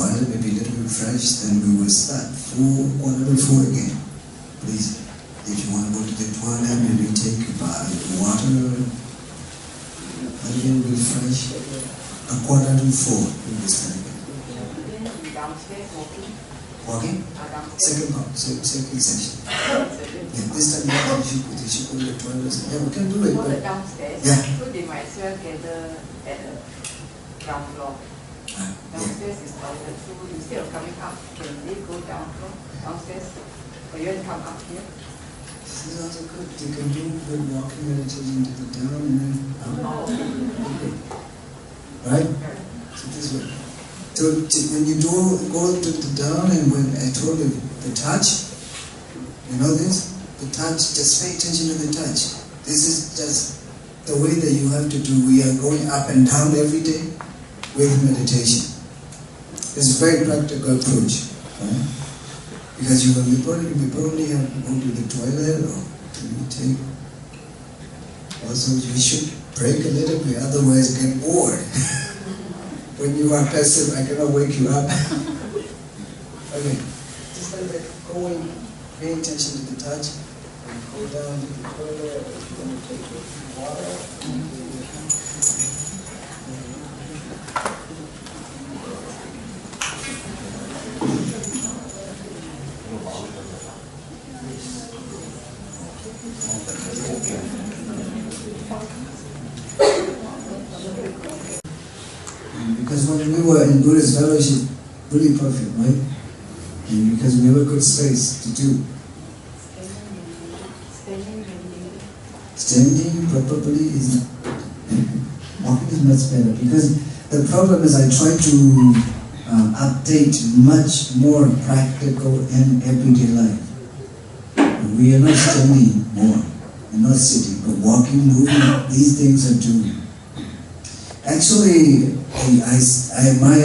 toilet may be a little bit fresh, then we will start 4 again. Please, if you want to go to the toilet, maybe take a bath of water, a little bit fresh. 4:45, we will start again. Walking? Second session. Yeah, this time you should go to the toilet. Yeah, we can do it. But downstairs. Yeah. So they might as well gather at the ground floor. Downstairs is toilet. So instead of coming up, can they go downstairs? Or you want to come up here? This is also good. You can do good walking meditation to the down and then up. Right? So this way. So when you do go to the down, and when I told you the touch, you know this? The touch, just pay attention to the touch. This is just the way that you have to do. We are going up and down every day with meditation. It's a very practical approach. Right? Because you will probably have to go to the toilet or to take. Also, you should break a little bit, otherwise get bored. When you are passive, I cannot wake you up. Okay, just like that, go and pay attention to the touch, and go down to the toilet, you're going to take water. Because when we were in Buddhist fellowship, really perfect, right? And because we have a good space to do. Standing probably is not. Walking is much better, because the problem is I try to update much more practical and everyday life. We are not standing more, we're not sitting, but walking, moving, these things are doing. Actually, my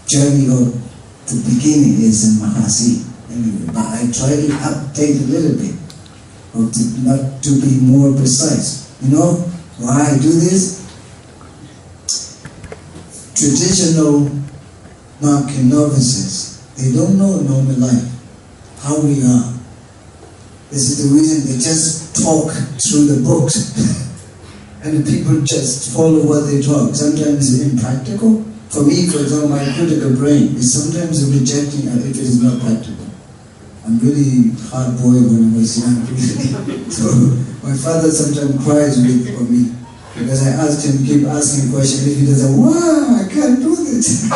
journey of the beginning is in Mahasi, anyway, but I try to update a little bit, or not to be more precise. You know why I do this? Traditional monk and novices, they don't know normal life, how we are. This is the reason they just talk through the books. And the people just follow what they talk. Sometimes it's impractical. For me, for example, my critical brain is sometimes rejecting if it is not practical. I'm really hard-boiled when I was young. So my father sometimes cries for me because I asked him, keep asking questions. If he doesn't, wow, I can't do this.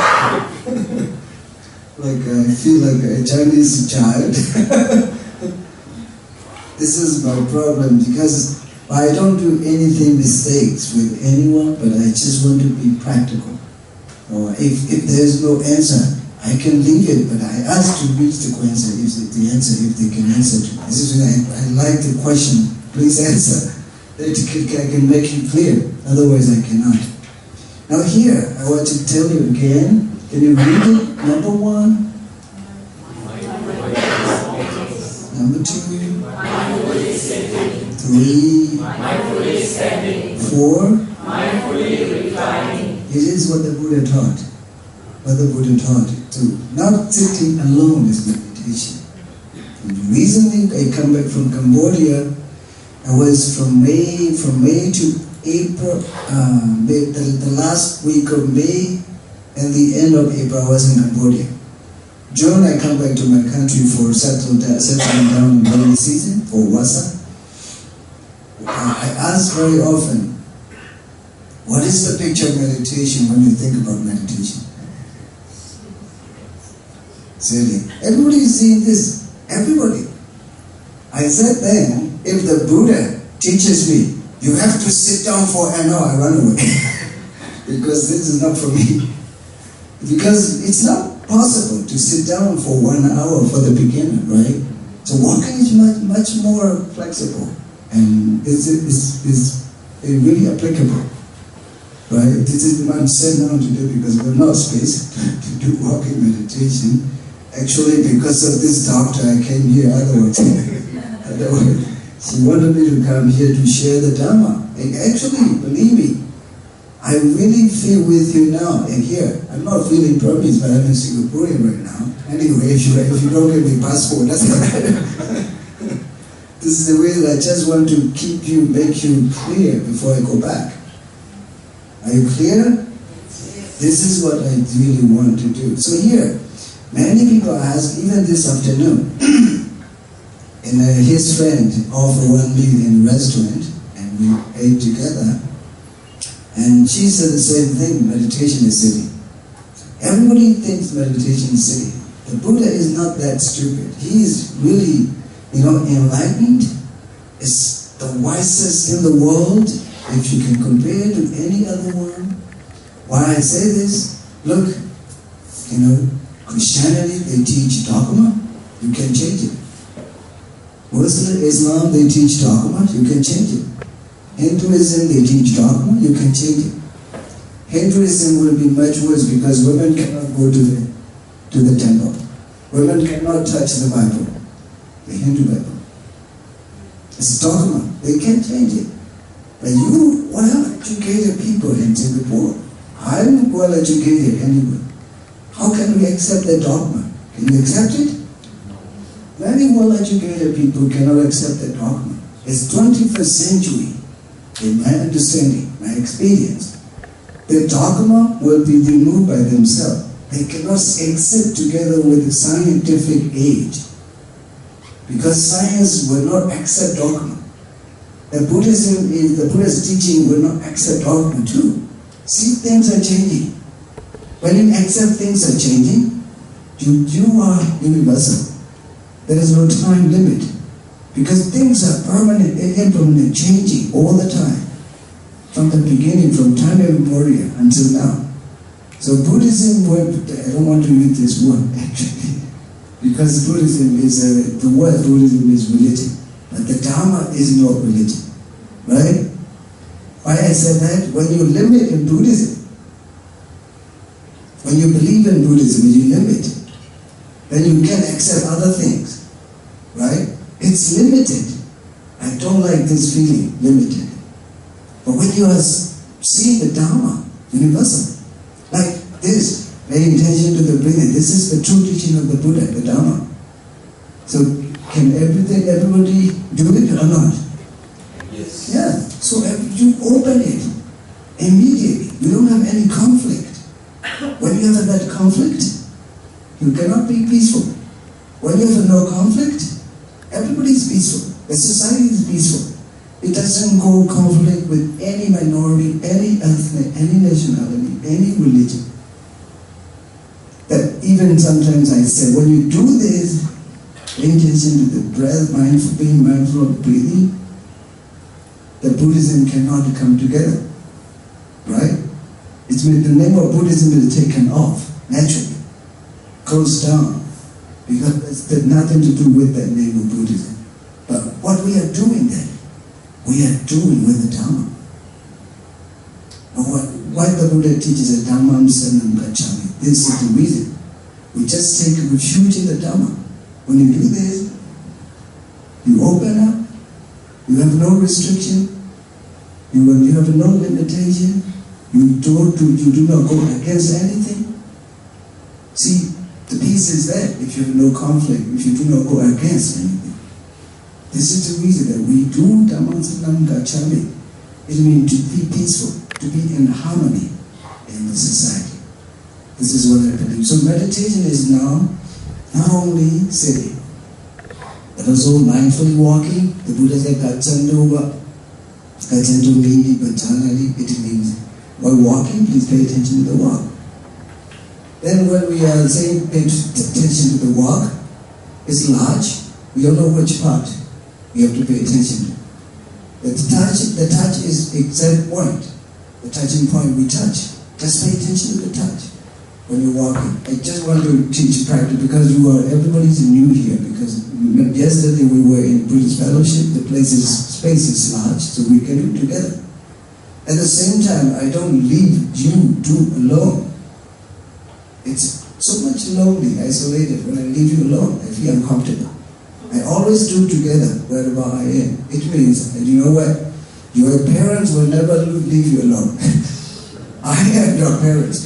Like I feel like a Chinese child. This is my problem, because I don't do anything mistakes with anyone, but I just want to be practical. Or if there's no answer, I can leave it, but I ask to reach the answer if they can answer to me. This is why I like the question, please answer. I can make it clear, otherwise I cannot. Now here, I want to tell you again, can you read it? Number 1. Number 2. 3. 4. It is what the Buddha taught. What the Buddha taught too. Not sitting alone is meditation. Recently, I come back from Cambodia. I was from May to April. The last week of May and the end of April, I was in Cambodia. June, I come back to my country for settling down in rainy season for Wasa. I ask very often, what is the picture of meditation when you think about meditation? Seriously, everybody is seeing this. Everybody. I said then, if the Buddha teaches me, you have to sit down for an hour, I run away. Because this is not for me. Because it's not possible to sit down for 1 hour for the beginner, right? So walking is much more flexible. And is really applicable, right? This is what I'm saying now today because there's no space to do walking meditation. Actually, because of this doctor, I came here otherwise. She wanted me to come here to share the Dhamma. And actually, believe me, I really feel with you now and here. I'm not feeling Burmese, but I'm in Singaporean right now. Anyway, if you don't give me passport, that's not matter. This is the way that I just want to make you clear before I go back. Are you clear? This is what I really want to do. So here, many people ask, even this afternoon, and his friend offered one meal in a restaurant, and we ate together, and she said the same thing, meditation is silly. Everybody thinks meditation is silly. The Buddha is not that stupid. He is really, enlightened. Is the wisest in the world, if you can compare to any other one. Why I say this, look, Christianity, they teach dogma, you can change it. Muslim, Islam, they teach dogma, you can change it. Hinduism, they teach dogma, you can change it. Hinduism will be much worse because women cannot go to the temple. Women cannot touch the Bible, the Hindu Bible. It's dogma, they can't change it. But you well-educated people in Singapore, I'm well-educated anyway. How can we accept that dogma? Can you accept it? Very well-educated people cannot accept that dogma. It's 21st century, in my understanding, my experience. The dogma will be removed by themselves. They cannot exist together with the scientific age. Because science will not accept dogma. The Buddha's teaching will not accept dogma too. See, things are changing. When you accept things are changing, you are universal. There is no time limit. Because things are permanent and impermanent, changing all the time. From the beginning, from time immemorial until now. So Buddhism, I don't want to use this word actually. Because Buddhism is, the word Buddhism is religion. But the Dhamma is not religion. Right? Why I said that? When you limit in Buddhism, when you believe in Buddhism, you limit, then you can accept other things. Right? It's limited. I don't like this feeling, limited. But when you see the Dhamma, universal, like this, pay attention to the breathing. This is the true teaching of the Buddha, the Dhamma. So can everybody do it or not? Yes. Yeah. So you open it immediately. You don't have any conflict. When you have that conflict, you cannot be peaceful. When you have no conflict, everybody is peaceful. The society is peaceful. It doesn't go conflict with any minority, any ethnic, any nationality, any religion. That even sometimes I say, when you do this, pay attention to the breath, being mindful of breathing, the Buddhism cannot come together. Right? It's when the name of Buddhism is taken off, naturally, closed down, because there's nothing to do with that name of Buddhism. But what we are doing then, we are doing with the Dhamma. Why the Buddha teaches a Dhammam Saranam Gacchami? This is the reason. We just take refuge in the Dhamma. When you do this, you open up, you have no restriction, you have no limitation, you do not go against anything. See, the peace is there if you have no conflict, if you do not go against anything. This is the reason that we do Dhammam Saranam Gacchami. It means to be peaceful, to be in harmony in the society. This is what I believe. So meditation is now not only sitting, but also mindfully walking. The Buddha said, Gachantu means Vipassana. It means while walking, please pay attention to the walk. Then when we are saying pay attention to the walk, it's large. We don't know which part we have to pay attention to. The touch is the exact point. The touching point we touch. Just pay attention to the touch when you're walking. I just want to teach practice because everybody's new here. Because yesterday we were in Buddhist fellowship. The space is large, so we can do together. At the same time, I don't leave you alone. It's so much lonely, isolated. When I leave you alone, I feel uncomfortable. I always do together wherever I am. It means, you know what? Your parents will never leave you alone. I am your parents,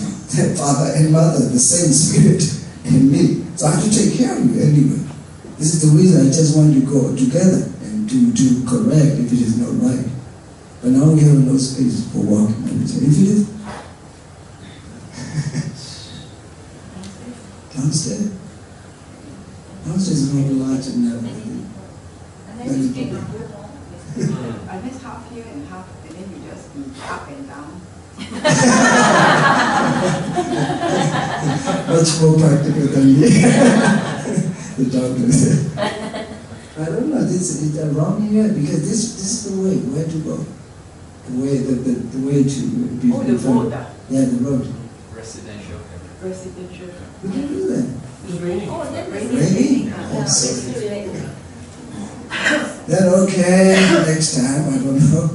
father and mother, the same spirit in me. So I have to take care of you anyway. This is the reason I just want to go together and to correct if it is not right. But now we have no space for walking. If it is downstairs. Downstairs is not large enough. And then you take I miss half here and half, and then you just be up and down. Much more practical than me. The doctor said. I don't know, this is wrong here because this is the way, where to go. The way to be. Oh, the road. Yeah, the road. Residential. We can do that. It's raining. Oh, then Raining? Oh, sorry. Then okay, next time, I don't know.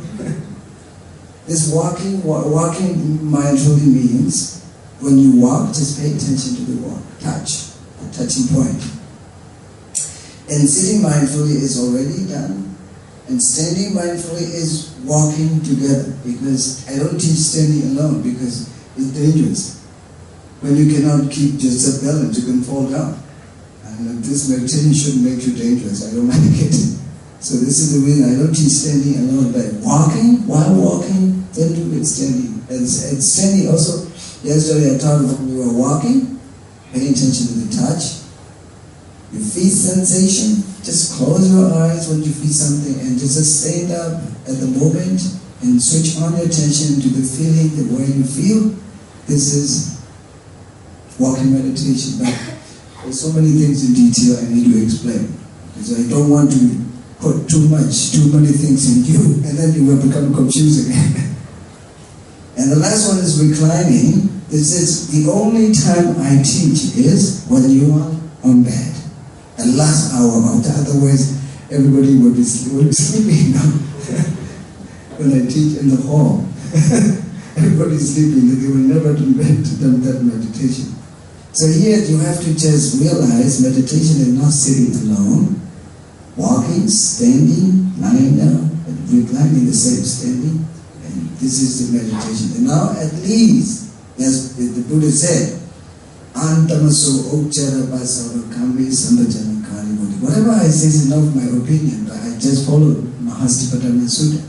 This walking mindfully means when you walk, just pay attention to the walk, the touching point. And sitting mindfully is already done. And standing mindfully is walking together, because I don't teach standing alone because it's dangerous. When you cannot keep yourself balanced, you can fall down. And this meditation shouldn't make you dangerous. I don't like it. So this is the reason I don't teach standing alone, but walking, while walking, then do it standing. And standing also, yesterday I taught when you are walking, pay attention to the touch. Your feet sensation, just close your eyes when you feel something and just stand up at the moment and switch on your attention to the feeling, the way you feel. This is walking meditation. But there's so many things in detail I need to explain, because I don't want to put too many things in you, and then you will become confusing. And the last one is reclining. This is the only time I teach is when you are on bed. The last hour of that, otherwise everybody will be sleeping now. When I teach in the hall, everybody is sleeping, they will never do that meditation. So here you have to just realize meditation is not sitting alone, walking, standing, lying down, and reclining the same standing, and this is the meditation. And now at least, as the Buddha said, Antamaso Okchara Basara Kami Sambhajana Kali Bodhi. Whatever I say is not my opinion, but I just follow Mahastipatthana Sutta.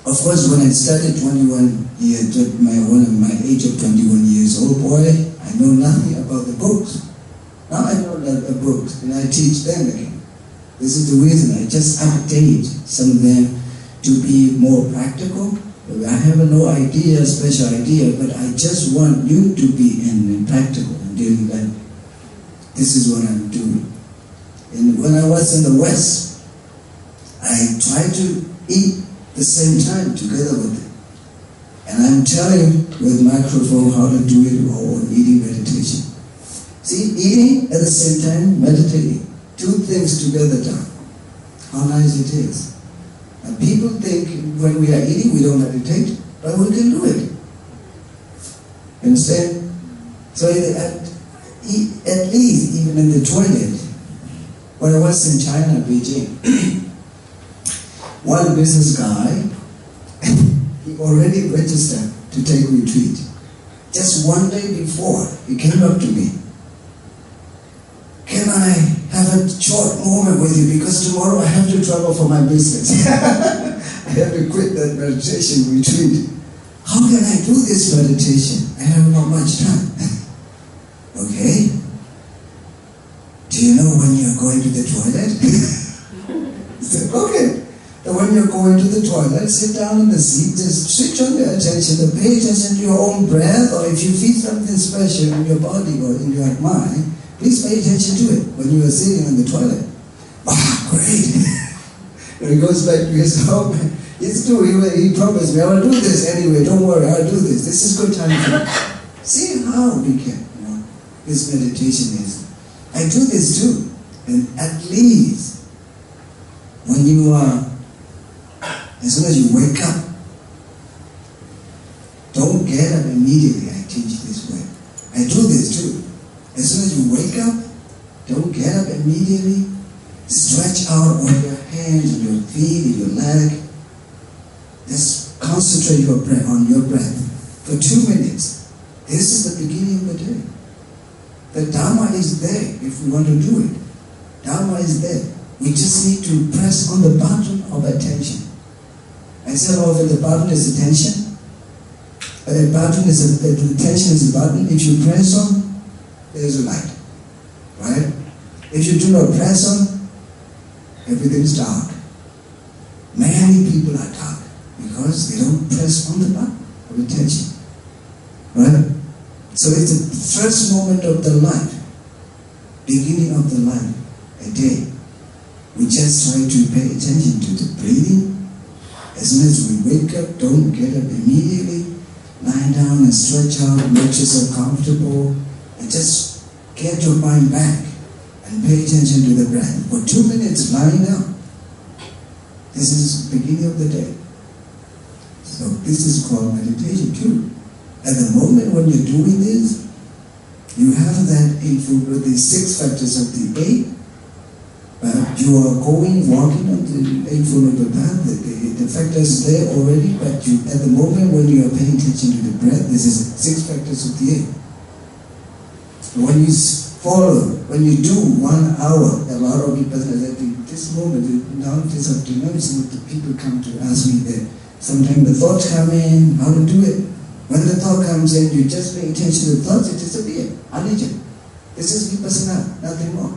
Of course, when I started 21 years, my age of 21 years old boy, I know nothing about the books. Now I know the books, and I teach them again. This is the reason I just update some of them to be more practical. I have no idea, special idea, but I just want you to be in practical and daily life. This is what I'm doing. And when I was in the West, I tried to eat the same time together with them. And I'm telling with microphone how to do it or eating meditation. See, eating at the same time, meditating. Two things together done. How nice it is. And people think when we are eating, we don't meditate, but we can do it. Understand? So at least, even in the toilet, when I was in China, Beijing, one business guy, he already registered to take retreat. Just one day before, he came up to me. Can I have a short moment with you, because tomorrow I have to travel for my business. I have to quit that meditation retreat. How can I do this meditation? I have not much time. Okay. Do you know when you're going to the toilet? He said, okay. And when you're going to the toilet, sit down in the seat, just switch on your attention, pay attention to your own breath, or if you feel something special in your body or in your mind, please pay attention to it when you are sitting in the toilet. Wow, great. And he goes back to his home. It's true, he promised me, I will do this anyway, don't worry, I'll do this. This is good time for me. See how we can, this meditation is. I do this too. And at least, when you are, as soon as you wake up, don't get up immediately. I teach this way. I do this too. As soon as you wake up, don't get up immediately. Stretch out on your hands, on your feet, on your leg. Just calm concentrate on your breath for 2 minutes. This is the beginning of the day. The Dhamma is there if we want to do it. Dhamma is there. We just need to press on the button of attention. I said often the button is attention. The attention is the button. If you press on, there is a light. Right? If you do not press on, everything is dark. Many people are dark because they don't press on the button of attention. Right? So it's the first moment of the life, beginning of the life, a day. We just try to pay attention to the breathing. As soon as we wake up, don't get up immediately. Lie down and stretch out, make yourself comfortable, and just get your mind back and pay attention to the breath. For 2 minutes lying down. This is the beginning of the day. So this is called meditation too. At the moment when you're doing this, you have that eightfold with the 6 factors of the 8. You are walking on the eightfold of the path. The factors there already, but at the moment when you are paying attention to the breath, this is 6 factors of the 8. When you follow, when you do 1 hour, a lot of Vipassana, at this moment, now this afternoon, some of the people come to ask me that sometimes the thoughts come in, how to do it. When the thought comes in, you just pay attention to the thoughts, it disappears. Anicca. This is Vipassana, nothing more.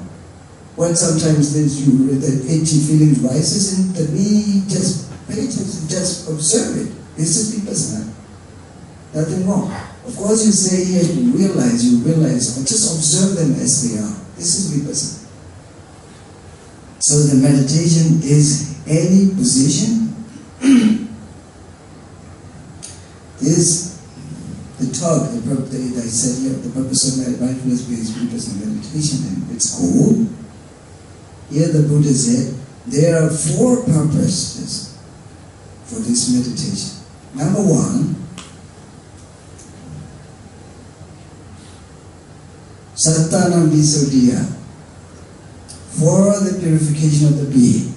When sometimes the itchy feeling rises in the knee, just pay attention, just observe it. This is Vipassana. Nothing more. Of course you say here, you realize, but just observe them as they are. This is Vipassana. So the meditation is any position. The talk, I said here, the purpose of mindfulness-based Vipassana meditation and its goal. Here the Buddha said, there are 4 purposes for this meditation. Number 1, Sattanam Visuddhiya, for the purification of the being.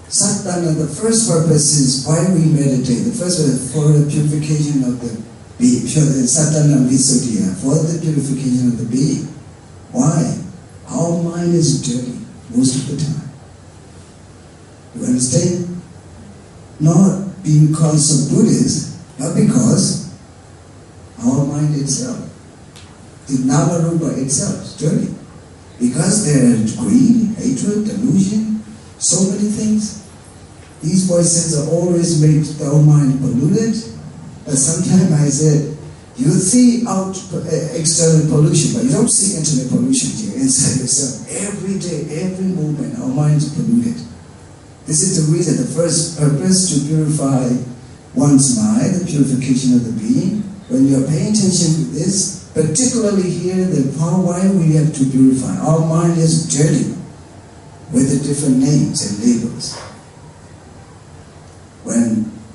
Sattana, the first purpose is why we meditate. The first is for the purification of the being. Sattanam Visuddhiya, for the purification of the being. Why? Our mind is dirty most of the time. You understand? Not because of Buddhists, but because our mind itself, the Nama Rupa itself is dirty. Because there is greed, hatred, delusion, so many things. These voices are always make our mind polluted. But sometimes I said, you see out external pollution, but you don't see internal pollution here inside yourself. Every day, every moment, our mind is polluted. This is the reason, the first purpose to purify one's mind, the purification of the being. When you are paying attention to this, particularly here, why we have to purify. Our mind is dirty with the different names and labels.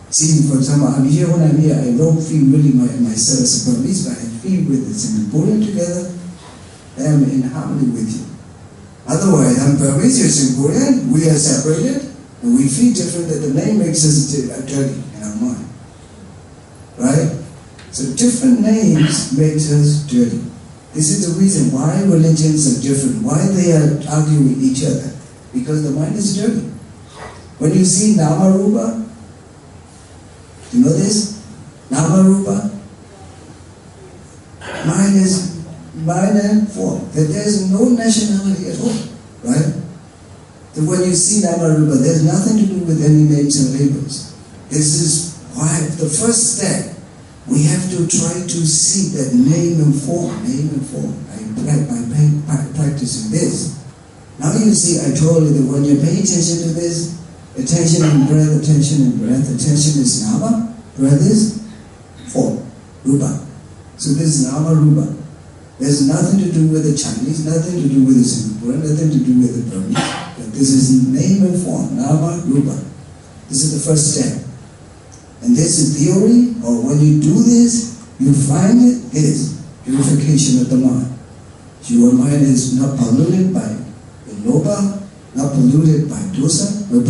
See, for example, I'm here, when I'm here, I don't feel really myself as a Burmese, but I feel with it. And pulling together, I am in harmony with you. Otherwise, I'm Burmese, you're Singaporean, we are separated, and we feel different, that the name makes us dirty in our mind. Right? So different names makes us dirty. This is the reason why religions are different, why they are arguing with each other. Because the mind is dirty. When you see Nama Rupa, you know this? Nama Rupa? Mind and form. That there is no nationality at all. Right? So when you see Nama Rupa, there's nothing to do with any names and labels. This is why the first step, we have to try to see that name and form, by practicing this. Now you see, I told you that when you pay attention to this, attention and breath, attention is Nama, breath is form, Rupa. So this is Nama Rupa. There's nothing to do with the Chinese, nothing to do with the Singaporean, nothing to do with the Burmese. But this is name and form, Nama Rupa. This is the first step. And this is theory, or when you do this, you find it is purification of the mind. Your mind is not polluted by the loba, not polluted by dosa, not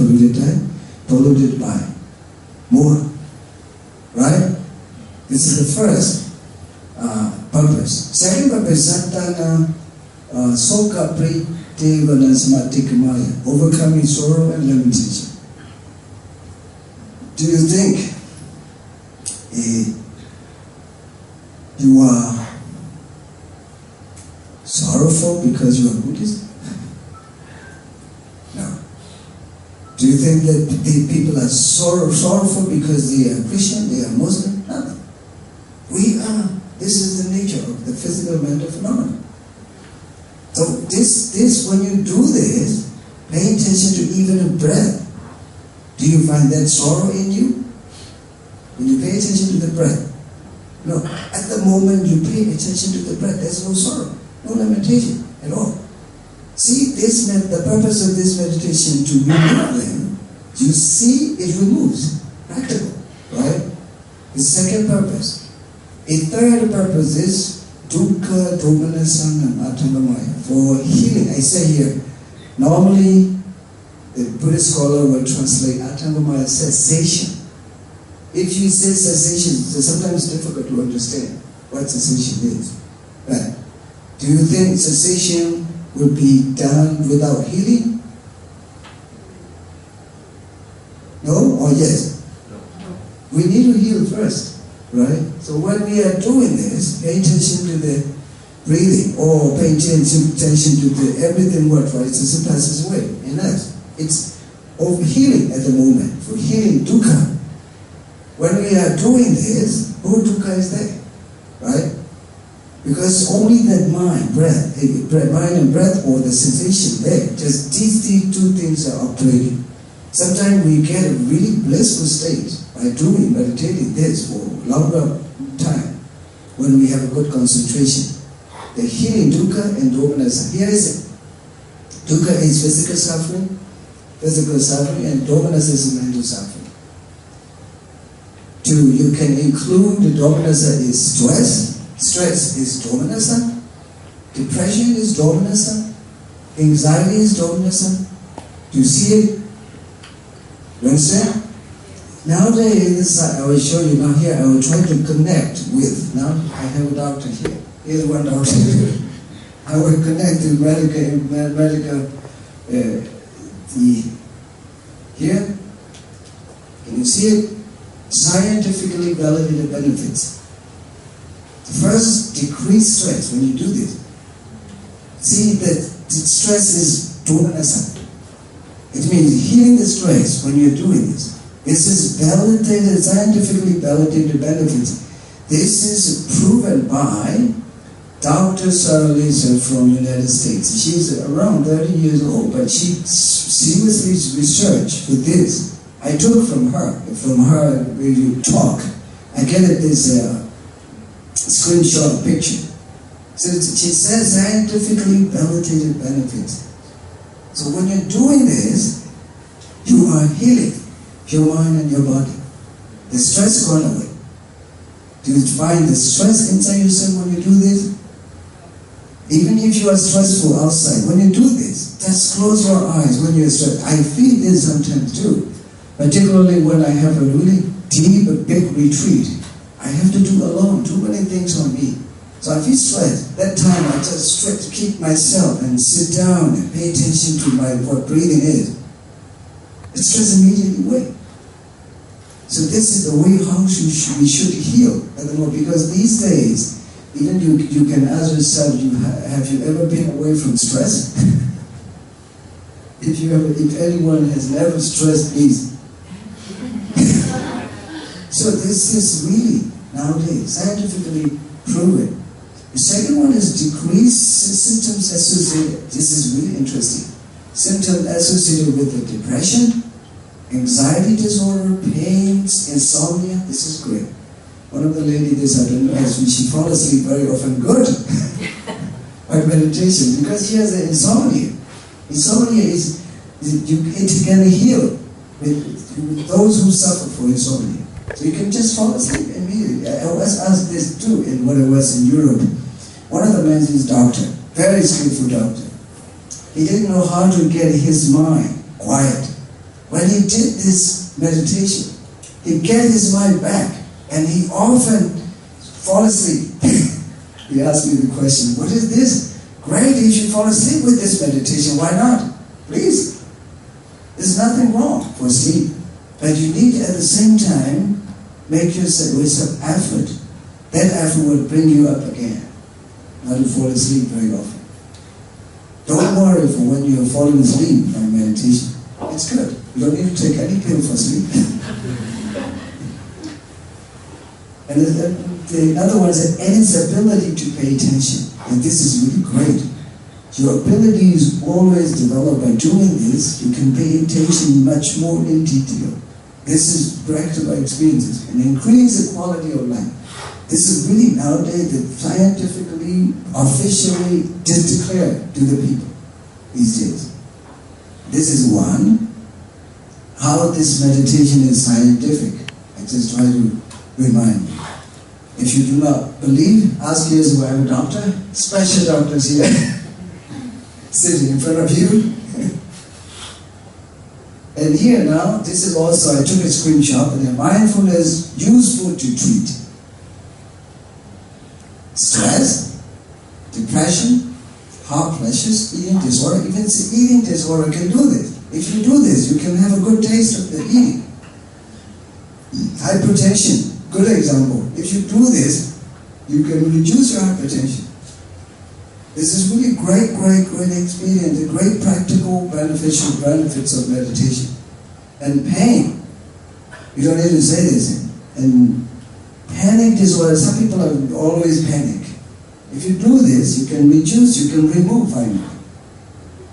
polluted by moha. This is the first purpose. Second purpose, Santana Soka Pritevana Samatikamaya, overcoming sorrow and lamentation. Do you think you are sorrowful because you are Buddhist? No. Do you think that people are sorrowful because they are Christian, they are Muslim? No. We are. This is the nature of the physical mental phenomenon. So this when you do this, pay attention to even a breath. Do you find that sorrow in you? When you pay attention to the breath. No, at the moment you pay attention to the breath, there's no sorrow, no lamentation at all. See, the purpose of this meditation to remove them, you see it removes, practical, right? The second purpose. A third purpose is dukkha, domanasana, atangamaya, for healing. I say here, normally the Buddhist scholar will translate atangamaya cessation. If you say cessation, it's sometimes difficult to understand what cessation is. Right? Do you think cessation will be done without healing? No or yes? No. We need to heal first, right? So when we are doing this, pay attention to the breathing or pay attention to the everything what rises and passes away in us. It's of healing at the moment, for healing dukkha. When we are doing this, who dukkha is there, right? Because only that mind and breath or the sensation there, just these two things are operating. Sometimes we get a really blissful state by meditating this for a longer time when we have a good concentration. The healing dukkha and domanasa. Here is it. Dukkha is physical suffering, and domanasa is mental suffering. You can include the domanasa is stress. Stress is domanasa. Depression is domanasa. Anxiety is domanasa. Do you see it? You understand? Nowadays, I will show you now here, I will try to connect with, now I have a doctor here. Here's one doctor here. I will connect with medical here. Can you see it? Scientifically validated benefits. First, decrease stress when you do this. See that stress is domanasa. It means healing the stress when you're doing this. This is validated, scientifically validated benefits. This is proven by Dr. Sarah Lisa from the United States. She's around 30 years old, but she seriously researched with this. I took from her when you talk. I get this screenshot picture. So she says scientifically validated benefits. So when you're doing this, you are healing your mind and your body. The stress is gone away. Do you find the stress inside yourself when you do this? Even if you are stressful outside, when you do this, just close your eyes when you're stressed. I feel this sometimes too. Particularly when I have a really deep, big retreat. I have to do alone, too many things on me. So I feel stressed. That time I just try to keep myself and sit down and pay attention to what breathing is. The stress immediately away. So this is the way how we should heal at the moment. Because these days, even you can ask yourself, have you ever been away from stress? If anyone has never stressed, please. So this is really, nowadays, scientifically proven. The second one is decrease symptoms associated. This is really interesting. Symptoms associated with the depression, anxiety disorder, pains, insomnia. This is great. One of the ladies, I don't know, she falls asleep very often. Good. By meditation, because she has an insomnia. Insomnia it can heal with those who suffer from insomnia. So you can just fall asleep immediately. I was asked this too when I was in Europe. One of the men is doctor, very skillful doctor. He didn't know how to get his mind quiet. When he did this meditation, he get his mind back, and he often fall asleep. He asked me the question, what is this? Great, you should fall asleep with this meditation. Why not? Please. There's nothing wrong for sleep. But you need at the same time make yourself with some effort. That effort will bring you up again. Not to fall asleep very often. Don't worry for when you are falling asleep from meditation. It's good. You don't need to take any pill for sleep. And in other words, and its ability to pay attention. And this is really great. Your ability is always developed by doing this. You can pay attention much more in detail. This is practical experiences and increase the quality of life. This is really nowadays that scientifically, officially just declared to the people these days. This is one. How this meditation is scientific. I just try to remind you. If you do not believe, ask here who have a doctor, special doctors here, sitting in front of you. And here now, this is also, I took a screenshot, and mindfulness useful to treat stress, depression, heart pressures, eating disorder. Even eating disorder can do this. If you do this, you can have a good taste of the eating. Hypertension, good example. If you do this, you can reduce your hypertension. This is really great experience, a great practical beneficial benefits of meditation. And pain, you don't need to say this. And panic disorder, some people are always panic. If you do this, you can reduce, you can remove finally.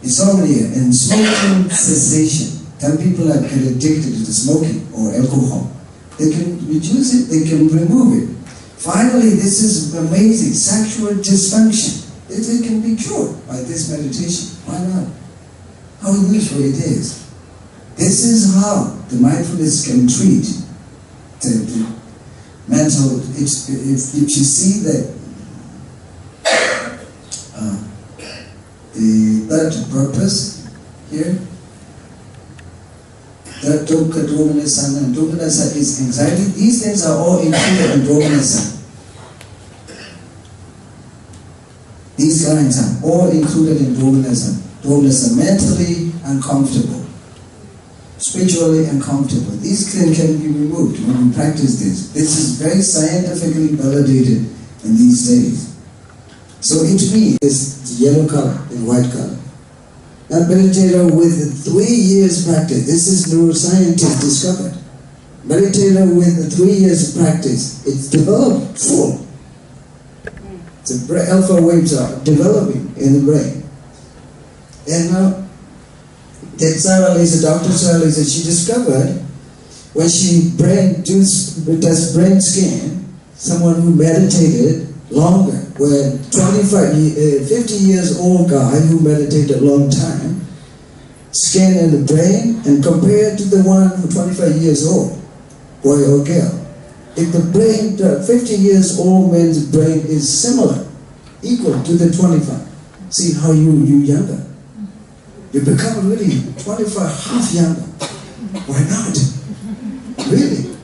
Insomnia and smoking cessation. Some people are addicted to smoking or alcohol. They can reduce it, they can remove it. Finally, this is amazing, sexual dysfunction. It can be cured by this meditation. Why not? How useful it is. This is how the mindfulness can treat the mental. If you see that the third purpose here, that dukkha, domanassa, and domanassa is anxiety. These things are all included in domanassa. These lines are all included in domanassa. Domanassa, mentally uncomfortable, spiritually uncomfortable. These things can be removed when you practice this. This is very scientifically validated in these days. So it means this yellow color and white color. Now meditator with 3 years practice, this is neuroscientists discovered. Meditator with 3 years of practice, it's developed full. The alpha waves are developing in the brain. And now, Sarah Lisa, Dr. Sarah Lisa, she discovered when she does brain scan, someone who meditated longer, where 50 years old guy who meditated a long time, scan in the brain and compare to the one who 25 years old, boy or girl. If the brain, the 50 years old man's brain is similar, equal to the 25, see how you younger. You become really 25, half younger. Why not? Really?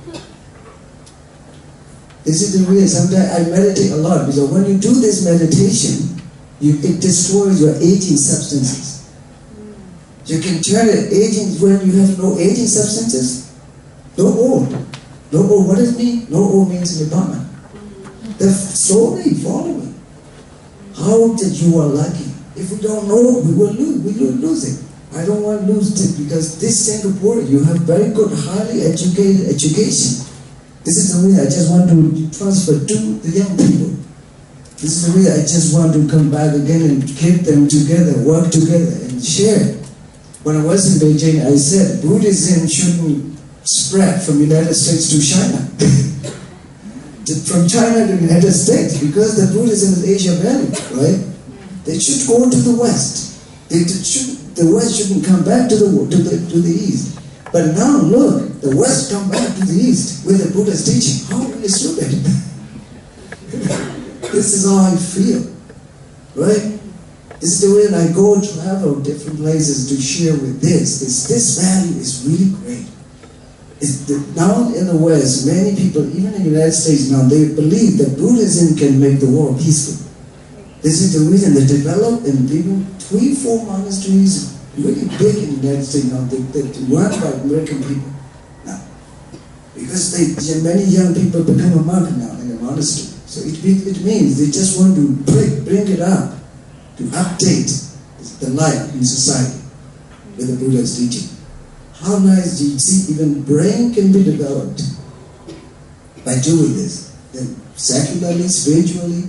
This is the reason. Sometimes I meditate a lot because when you do this meditation, it destroys your aging substances. You can turn it aging when you have no aging substances. No old. No old, what does it mean? No old means Nibbana. The slowly following. How that you are lucky. If we don't know, we will lose it. I don't want to lose it because this Singapore, you have very good, highly educated education. This is the way I just want to transfer to the young people. This is the way I just want to come back again and keep them together, work together and share. When I was in Beijing, I said Buddhism shouldn't spread from United States to China. From China to United States, because the Buddhism is Asia value, right? They should go to the West. The West shouldn't come back to the East. But now look, the West come back to the East with the Buddha's teaching. How really stupid? This is how I feel, right? This is the way I go travel different places to share with this. This value is really great. Now in the West, many people, even in the United States now, they believe that Buddhism can make the world peaceful. This is the reason they developed and even 3-4 monasteries, really big in the United States now, that run by American people now. Because many young people become a monk now in a monastery. So it means they just want to bring it up, to update the life in society with the Buddha's teaching. How nice do you see even brain can be developed by doing this. Then secularly, spiritually,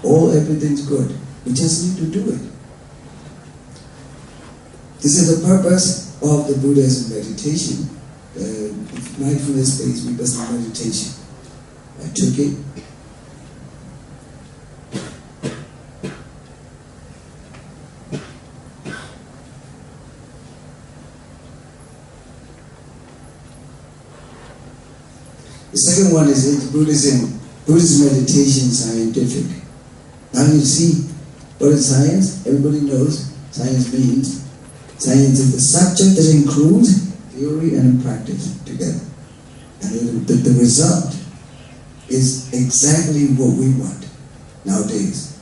everything's good. We just need to do it. This is the purpose of the Buddha's meditation, mindfulness-based Vipassana meditation. I took it. The second one is Buddhist meditation scientific. Now you see, what is science? Everybody knows science means. Science is the subject that includes theory and practice together. And the result is exactly what we want nowadays.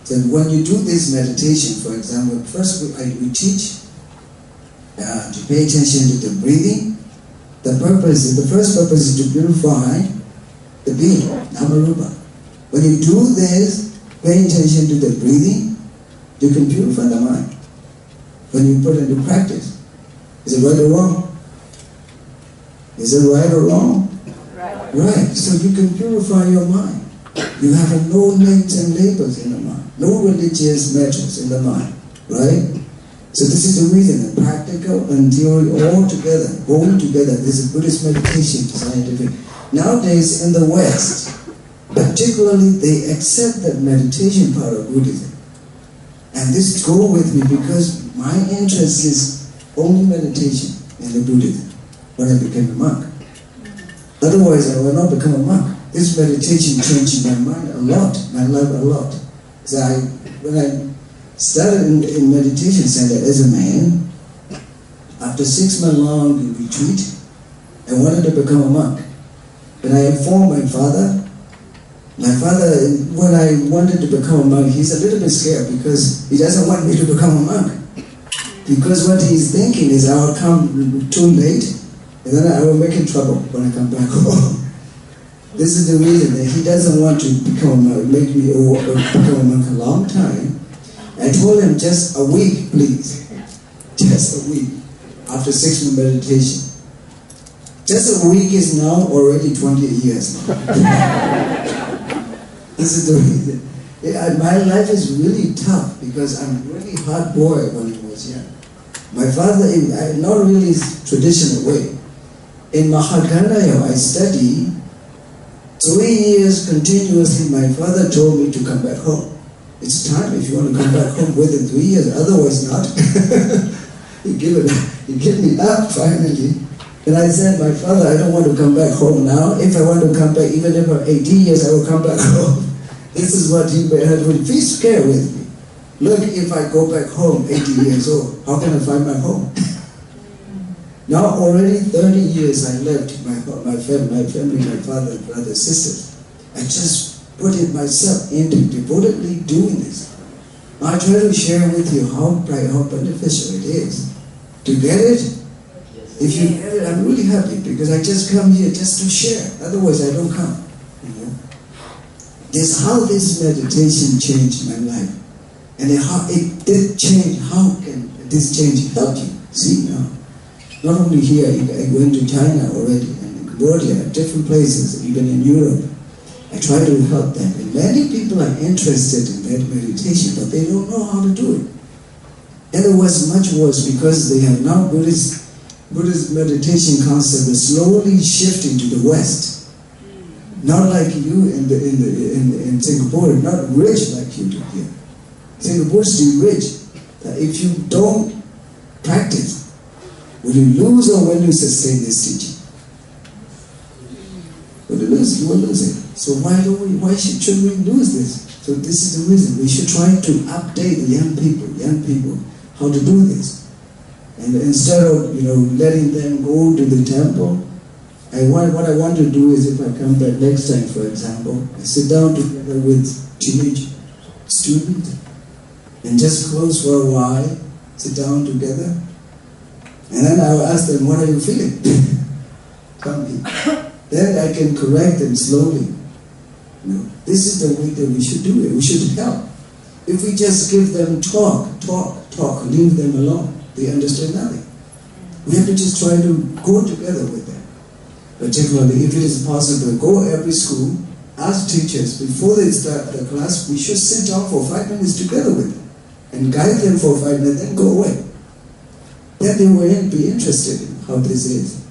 So when you do this meditation, for example, first we teach to pay attention to the breathing. The first purpose is to purify the being, Namarupa. When you do this, pay attention to the breathing, you can purify the mind. When you put it into practice, is it right or wrong? Is it right or wrong? Right. Right. So you can purify your mind. You have no names and labels in the mind, no religious matters in the mind, right? So this is the reason that practical and theory all together, going together. This is Buddhist meditation, scientific. Nowadays in the West, particularly they accept that meditation part of Buddhism. And this go with me because my interest is only meditation in the Buddhism when I became a monk. Otherwise I will not become a monk. This meditation changed my mind a lot, my life a lot. So when I started in meditation center as a man, after 6 months long retreat, I wanted to become a monk. When I informed my father, when I wanted to become a monk, he's a little bit scared because he doesn't want me to become a monk. Because what he's thinking is I'll come too late and then I will make him trouble when I come back home. This is the reason that he doesn't want to become a monk, make me become a monk a long time. I told him just a week, please. Just a week. After 6 months meditation. Just a week is now already 20 years. This is the reason. My life is really tough because I'm really hard boiled when I was young. My father, not really traditional way. In Mahakandaya, I studied 3 years continuously. My father told me to come back home. It's time if you want to come back home within 3 years, otherwise not. He gave me up finally. And I said, my father, I don't want to come back home now. If I want to come back, even if I'm 18 years, I will come back home. This is what he had when he scared with me. Look, if I go back home 80 years old, how can I find my home? Now already 30 years I left my family, my father, brothers, sisters. I just put it myself into devotedly doing this. I try to share with you how beneficial it is. To get it, if you get it, I'm really happy because I just come here just to share. Otherwise I don't come. This how this meditation changed my life. And how it did change, how can this change help you? See now. Not only here, I went to China already, and in Cambodia, different places, even in Europe. I try to help them. And many people are interested in that meditation, but they don't know how to do it. And it was much worse because they have now Buddhist meditation concept is slowly shifting to the West. Not like you in Singapore, not rich like you do here. Singapore is still rich. If you don't practice, will you lose or will you sustain this teaching? Will you lose? You will lose it. So why should we lose this? So this is the reason. We should try to update the young people, how to do this. And instead of letting them go to the temple, what I want to do is, if I come back next time, for example, I sit down together with teenage students and just close for a while, sit down together, and then I will ask them, what are you feeling? Tell me. Then I can correct them slowly. This is the way that we should do it. We should help. If we just give them talk, leave them alone, they understand nothing. We have to just try to go together with them. Particularly, if it is possible, go every school, ask teachers, before they start the class, we should sit down for 5 minutes together with them and guide them for 5 minutes, then go away. Then they will be interested in how this is.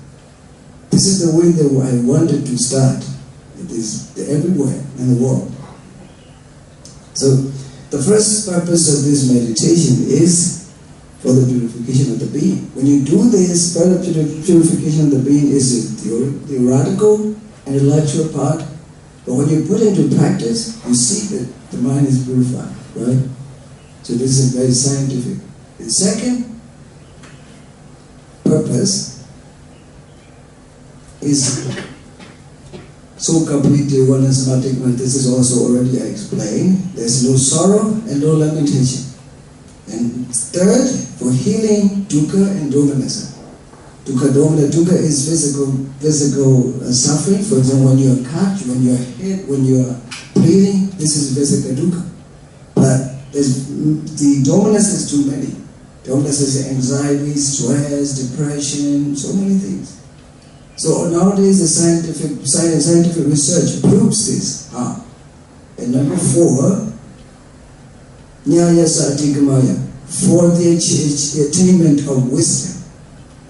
This is the way that I wanted to start. It is everywhere in the world. So, the first purpose of this meditation is for the purification of the being. When you do this, part of the purification of the being is the theoretical and intellectual part. But when you put into practice, you see that the mind is purified, right? So this is very scientific. The second purpose is so completely one is not taken. This is also already I explained. There's no sorrow and no lamentation. And third, for healing dukkha and domanassa. Dukkha is physical suffering. For example, when you're cut, when you're hit, when you're bleeding, this is physical dukkha. But the domanassa is too many. Domanassa is anxiety, stress, depression, so many things. So nowadays the scientific research proves this. And number 4, Nyaya Satikamaya, for the attainment of wisdom.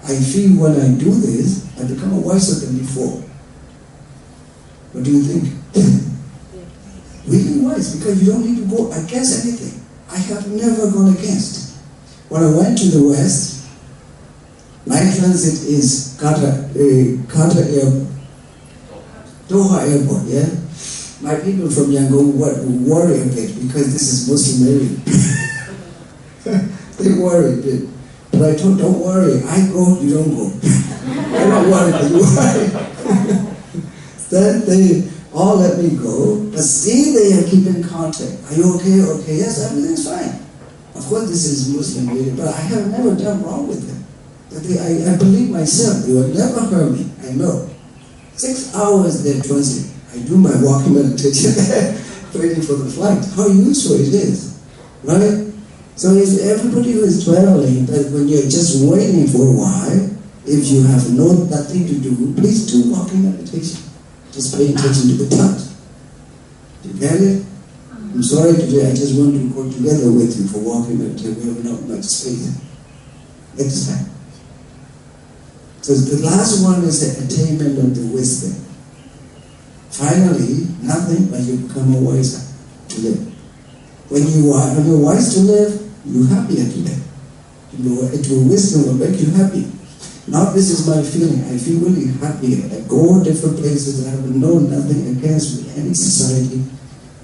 I feel when I do this, I become wiser than before. What do you think? Really wise, because you don't need to go against anything. I have never gone against. When I went to the West, my transit is Qatar Airport, Doha Airport, yeah? My people from Yangon worry a bit because this is Muslim area. They worry a bit. But I told don't worry, I go, you don't go. I don't worry, but you worry. Then they all let me go, but still they are keeping contact. Are you okay? Okay, yes, everything's fine. Of course this is Muslim area, but I have never done wrong with them. I believe myself, they will never hurt me, I know. 6 hours there transit. I do my walking meditation there, waiting for the flight. How useful it is, right? So if everybody who is traveling, that when you're just waiting for a while, if you have nothing to do, please do walking meditation. Just pay attention to the touch. You get it? I'm sorry today, I just want to go together with you for walking meditation. We have not much space. Next time. So the last one is the attainment of the wisdom. Finally, nothing but you become a wiser to live. When you're wise to live, you're happier to live. Your wisdom will make you happy. Now this is my feeling. I feel really happy. I go different places. I have known nothing against any society,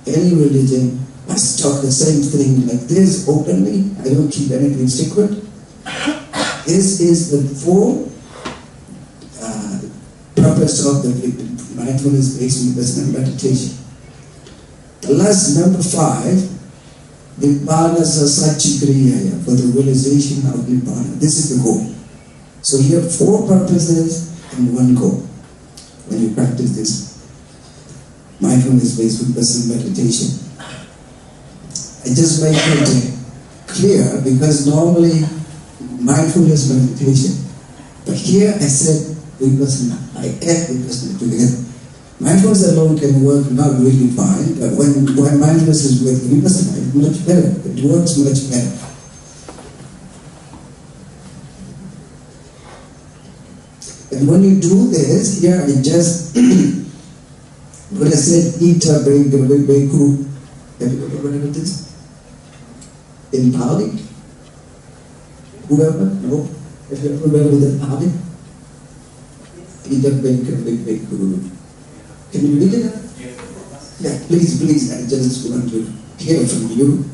any religion. I talk the same thing like this openly. I don't keep anything secret. This is the full purpose of the mindfulness-based Vipassana meditation. The last, number 5, Nibbana Sachikriya, for the realization of Nibbana. This is the goal. So you have 4 purposes and 1 goal when you practice this mindfulness-based Vipassana meditation. I just make it clear because normally mindfulness meditation, but here I said Vipassana. I add Vipassana together. Mindfulness alone can work not really fine, but when mindfulness is with Vipassana, it's much better. It works much better. And when you do this, here I just, when I said Ita Beku, have you ever heard of this? In Pali? Whoever? No? Have you ever read of the Pali? Ita Beku. Can you read it? Yeah, please, I just want to hear from you.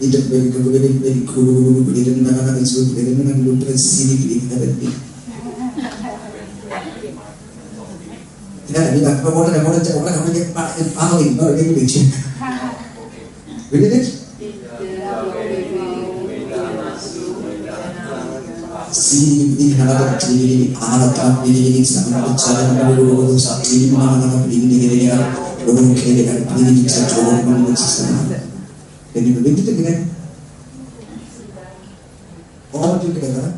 It is very good, very cool. We didn't know how it's good. We didn't know how to see it. Yeah, we got what I wanted to get back in family, not a big picture. We did it? See, another tea, another tea, some of the child, some tea, another tea, okay, and please, such a woman. Can you repeat it again? All together.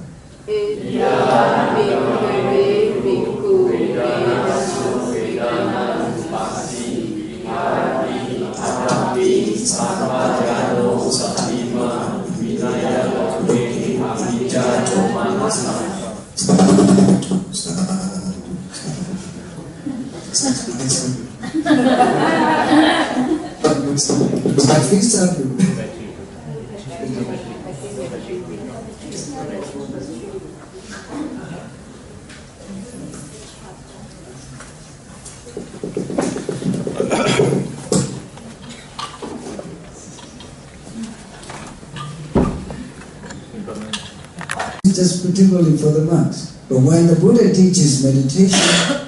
Just particularly for the monks. But when the Buddha teaches meditation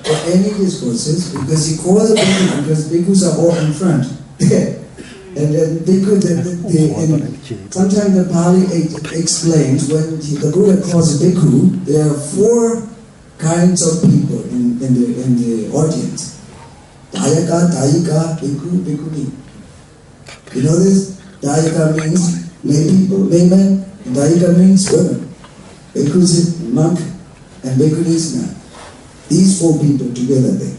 or any discourses, because he calls a bhikkhu, because bhikkhus are all in front. And then bhikkhu, sometimes the Pali explains when the Buddha calls a bhikkhu, there are 4 kinds of people in the audience. Dayaka, Dayika, bhikkhu, bhikkhuni. You know this? Dayaka means lay people, laymen. Dayika means women. Bhikkhu is monk and bhikkhuni is nun. These 4 people together there.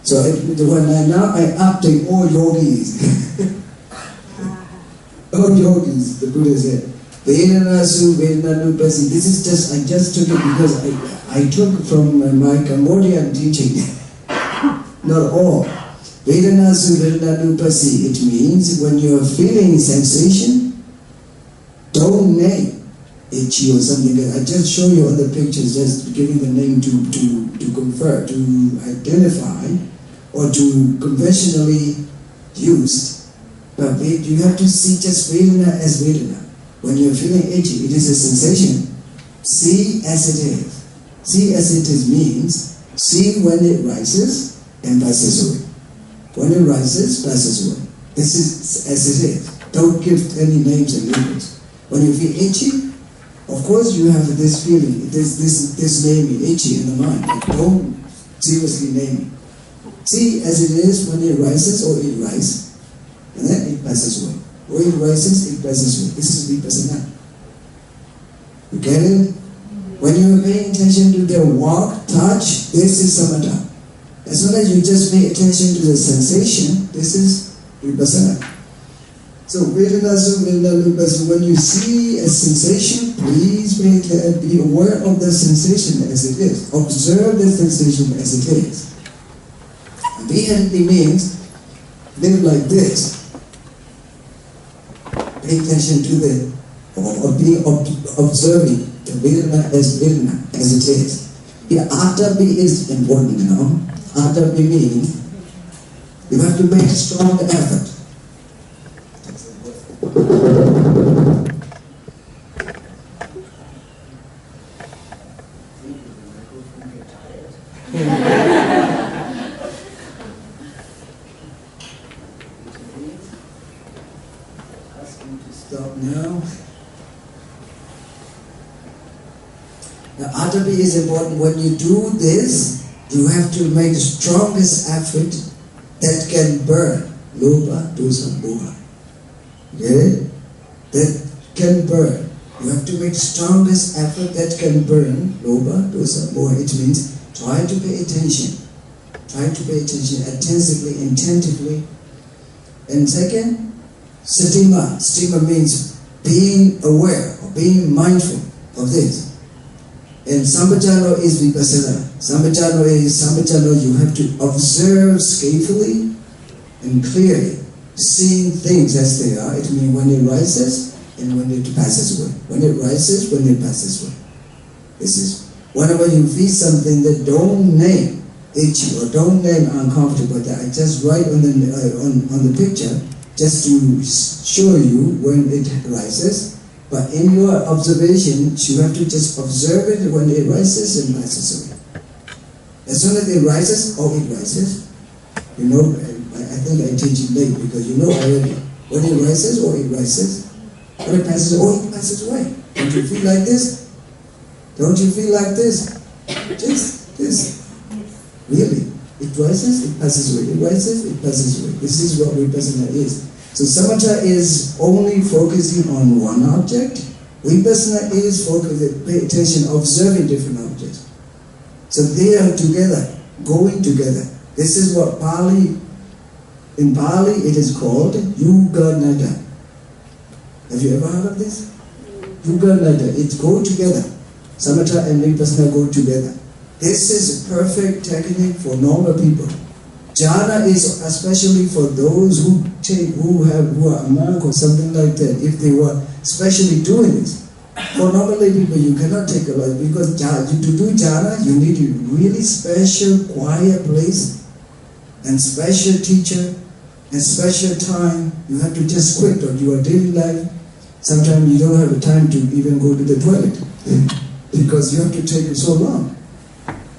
So now I update all yogis. All yogis, the Buddha said. Vedanasu, Vedananupasi. This is just, I just took it because I took from my Cambodian teaching. Not all. Vedanasu, Vedananupasi. It means when you are feeling sensation, don't name itchy or something. I just show you on the pictures, just giving the name to convert, to identify, or to conventionally used. But you have to see just Vedana as Vedana. When you're feeling itchy, it is a sensation. See as it is. See as it is means, see when it rises and passes away. When it rises, passes away. This is as it is. Don't give any names and labels. When you feel itchy, of course you have this feeling, this naming, itchy in the mind. But don't seriously name it. See as it is when it rises or it rises. And then it passes away. Or it rises, it passes away. This is Vipassana. You get it? When you are paying attention to the walk, touch, this is Samatha. As soon as you just pay attention to the sensation, this is Vipassana. So Vedanasu, Vedananupasu, when you see a sensation, please be aware of the sensation as it is. Observe the sensation as it is. Behati means live like this. Pay attention to the, or be observing the Vedana as it is. Yeah, Atapi is important now. Atapi means you have to make a strong effort. Stop now. Now, Atapi is important. When you do this, you have to make the strongest effort that can burn Lopa, Dosa, Moha. Get it? That can burn. You have to make strongest effort that can burn Lopa, Dosa, Moha. It means try to pay attention. Try to pay attention attentively, intentively. And second, satima. Satima means being aware or being mindful of this. And Sampajano is Vipassana. Sampajano you have to observe skillfully and clearly, seeing things as they are. It means when it rises and when it passes away. When it rises, when it passes away. This is, whenever you feel something that don't name itchy or don't name uncomfortable, that I just write on the picture, just to show you when it rises. But in your observation, you have to just observe it when it rises and passes away. As soon as it rises, it rises. You know, I think I teach it late because you know already. When it rises, it rises. When it passes, it passes away. Don't you feel like this? Don't you feel like this? Just this. Really. It rises, it passes away. It rises, it passes away. This is what Vipassana is. So Samatha is only focusing on one object. Vipassana is focusing, pay attention, observing different objects. So they are together, going together. This is what in Pali it is called Yuga Nada. Have you ever heard of this? Yuga Nada. It go together. Samatha and Vipassana go together. This is a perfect technique for normal people. Jhana is especially for those who are monk or something like that. If they were specially doing this, for normal people you cannot take a lot because to do jhana you need a really special quiet place and special teacher and special time. You have to just quit on your daily life. Sometimes you don't have the time to even go to the toilet because you have to take it so long.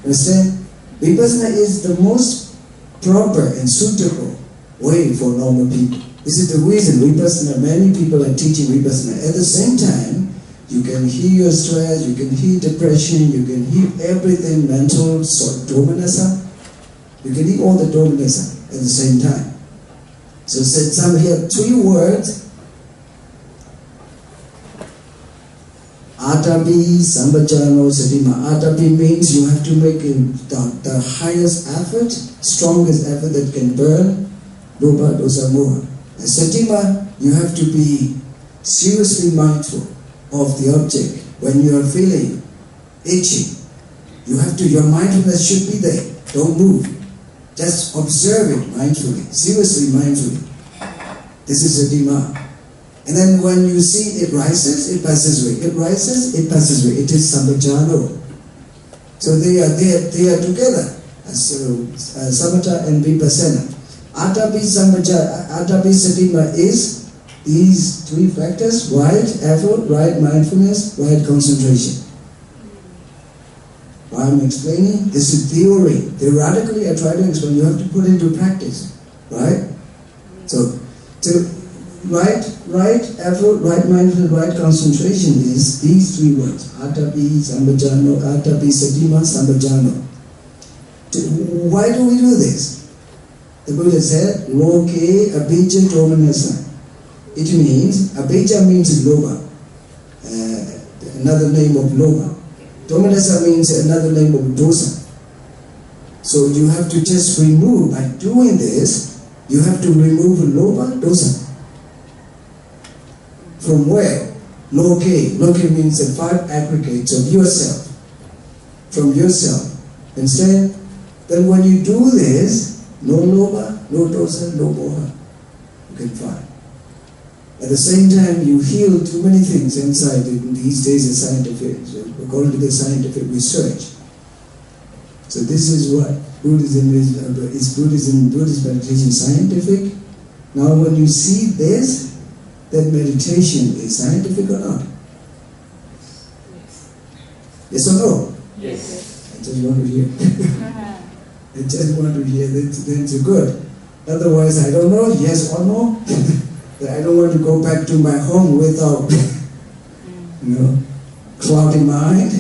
Understand? Vipassana is the most proper and suitable way for normal people. This is the reason Vipassana, many people are teaching Vipassana. At the same time, you can heal your stress, you can heal depression, you can heal everything, mental, dominasa. You can heal all the dominasa at the same time. So some here 3 words. Atapi, Sambhajano, Satima. Atapi means you have to make the highest effort, strongest effort that can burn Loba, Dosa, Moha. And Satima, you have to be seriously mindful of the object. When you are feeling itchy, your mindfulness should be there. Don't move. Just observe it mindfully, seriously mindfully. This is Satima. And then when you see it rises, it passes away. It rises, it passes away. It is Sambhajano. So they are together. So Samatha and Vipassana. Atapi Satima is these 3 factors: right effort, right mindfulness, right concentration. Why I'm explaining? This is theory. Theoretically, I try to explain. You have to put into practice, right? So, right effort, right mindfulness, right concentration is these 3 words. Atapi, Sambhajano, Atapi, Satima, Sambhajano. Why do we do this? The Buddha said, Loke Abhija Domanasa. It means, Abhija means Loba, another name of Loba. Domanasa means another name of Dosa. So you have to just remove, by doing this, you have to remove Loba, Dosa. From where? Loke. Loke means the 5 aggregates of yourself. From yourself. Instead, then when you do this, no loba, no dosa, no moha. You can find. At the same time, you heal too many things inside. These days it's scientific, according to the scientific research. So this is what Buddhism is Buddhist meditation scientific. Now when you see this, that meditation is scientific or not? Yes or no? Yes. I just want to hear. I just want to hear that it's good. Otherwise, I don't know, yes or no. I don't want to go back to my home without, cloudy mind.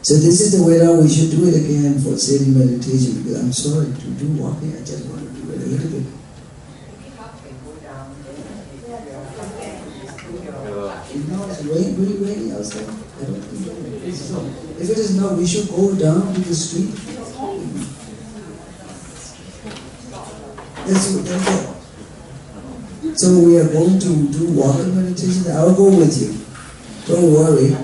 So this is the way that we should do it again for sitting meditation, because I'm sorry to do walking, I just want to do it a little bit. It's really raining outside. I don't think so. If it is not, we should go down to the street. That's it. So we are going to do walking meditation. I'll go with you. Don't worry.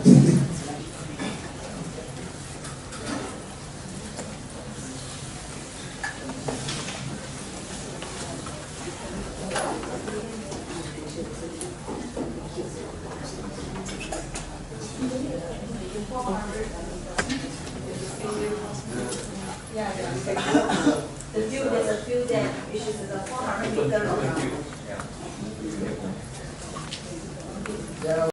There's a few that issues is a 400 Thank you. Yeah.